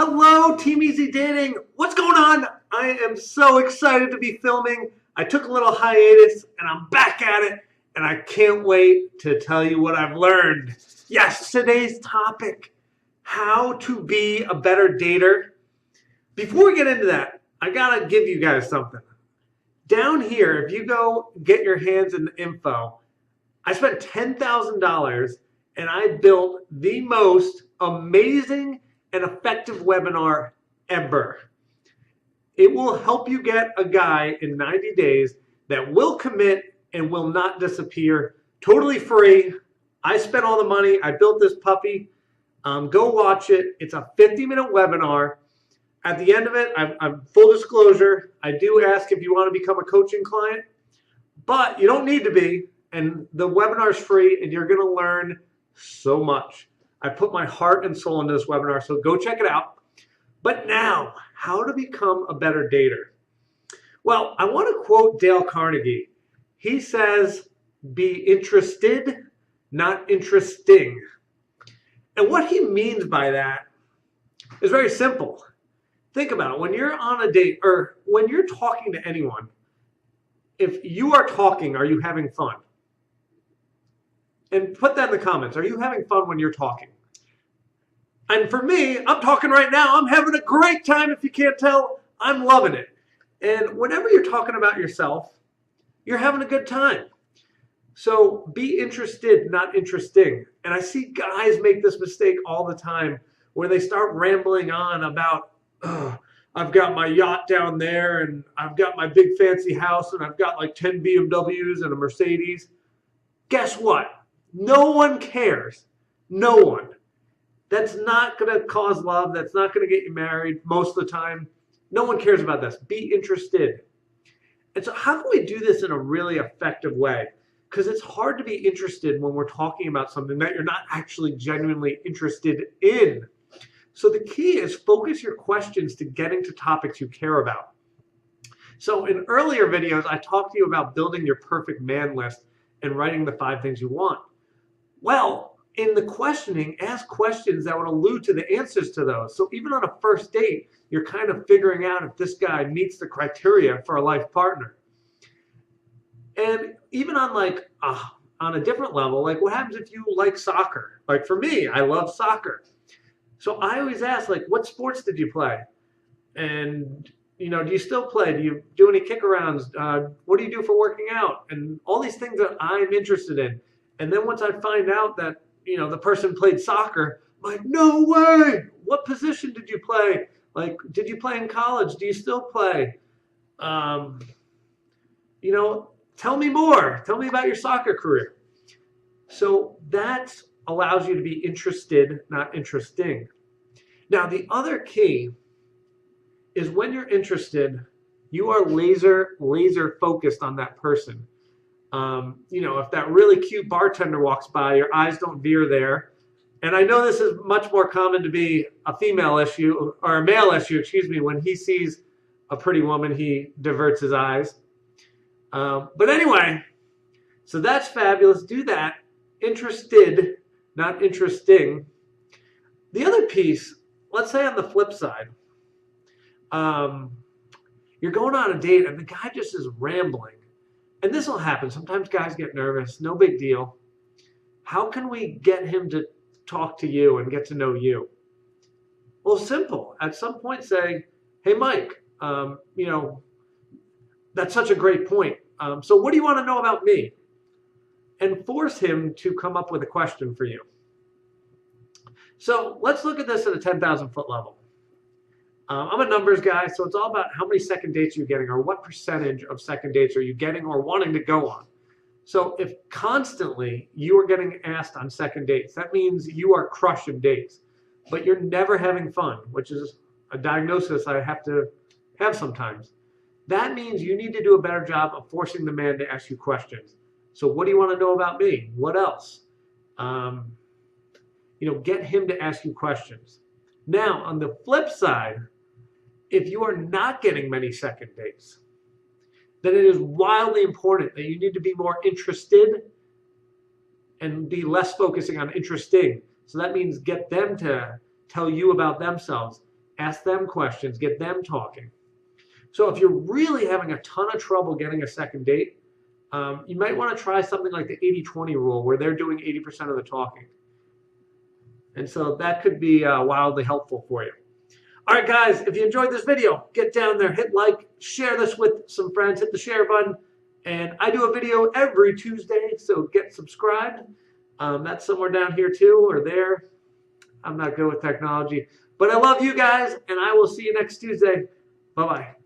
Hello, Team Easy Dating. What's going on? I am so excited to be filming. I took a little hiatus and I'm back at it, and I can't wait to tell you what I've learned. Yes, today's topic, how to be a better dater. Before we get into that, I gotta give you guys something. Down here, if you go get your hands in the info, I spent $10,000 and I built the most amazing and effective webinar ever. It will help you get a guy in 90 days that will commit and will not disappear, totally free. I spent all the money. I built this puppy. Go watch it. It's a 50-minute webinar. At the end of it, I'm full disclosure, I do ask if you want to become a coaching client, but you don't need to be. And the webinar is free, and you're going to learn so much. I put my heart and soul into this webinar, so go check it out. But now, how to become a better dater? Well, I want to quote Dale Carnegie. He says, be interested, not interesting. And what he means by that is very simple. Think about it. When you're on a date, or when you're talking to anyone, if you are talking, are you having fun? And put that in the comments. Are you having fun when you're talking? And for me, I'm talking right now. I'm having a great time. If you can't tell, I'm loving it. And whenever you're talking about yourself, you're having a good time. So be interested, not interesting. And I see guys make this mistake all the time where they start rambling on about, I've got my yacht down there, and I've got my big fancy house, and I've got like 10 BMWs and a Mercedes. Guess what? No one cares. No one. That's not going to cause love. That's not going to get you married most of the time. No one cares about this. Be interested. And so how can we do this in a really effective way? Because it's hard to be interested when we're talking about something that you're not actually genuinely interested in. So the key is focus your questions to getting to topics you care about. So in earlier videos, I talked to you about building your perfect man list and writing the 5 things you want. Well, in the questioning, ask questions that would allude to the answers to those. So even on a first date, you're kind of figuring out if this guy meets the criteria for a life partner. And even on on a different level, like what happens if you like soccer? Like for me, I love soccer. So I always ask, like, what sports did you play? And, do you still play? Do you do any kick-arounds? What do you do for working out? And all these things that I'm interested in. And then once I find out that, the person played soccer, I'm like, no way! What position did you play? Like, did you play in college? Do you still play? Tell me more. Tell me about your soccer career. So that allows you to be interested, not interesting. Now, the other key is when you're interested, you are laser focused on that person. If that really cute bartender walks by, your eyes don't veer there. And I know this is much more common to be a female issue, or a male issue, excuse me, when he sees a pretty woman, he diverts his eyes. But anyway, so that's fabulous. Do that. Interested, not interesting. The other piece, let's say on the flip side, you're going on a date and the guy just is rambling. And this will happen. Sometimes guys get nervous. No big deal. How can we get him to talk to you and get to know you? Well, simple. At some point say, hey, Mike, that's such a great point. So what do you want to know about me? And force him to come up with a question for you. So let's look at this at a 10,000-foot level. I'm a numbers guy, so it's all about how many second dates you're getting, or what percentage of second dates are you getting or wanting to go on. So if constantly you are getting asked on second dates, that means you are crushing dates, but you're never having fun, which is a diagnosis I have to have sometimes. That means you need to do a better job of forcing the man to ask you questions. So what do you want to know about me? What else? Get him to ask you questions. Now, on the flip side, if you are not getting many second dates, then it is wildly important that you need to be more interested and be less focusing on interesting. So that means get them to tell you about themselves. Ask them questions, get them talking. So if you're really having a ton of trouble getting a second date, you might want to try something like the 80-20 rule where they're doing 80% of the talking. And so that could be wildly helpful for you. All right, guys, if you enjoyed this video, get down there, hit like, share this with some friends, hit the share button. And I do a video every Tuesday, so get subscribed. That's somewhere down here too, or there. I'm not good with technology. But I love you guys, and I will see you next Tuesday. Bye-bye.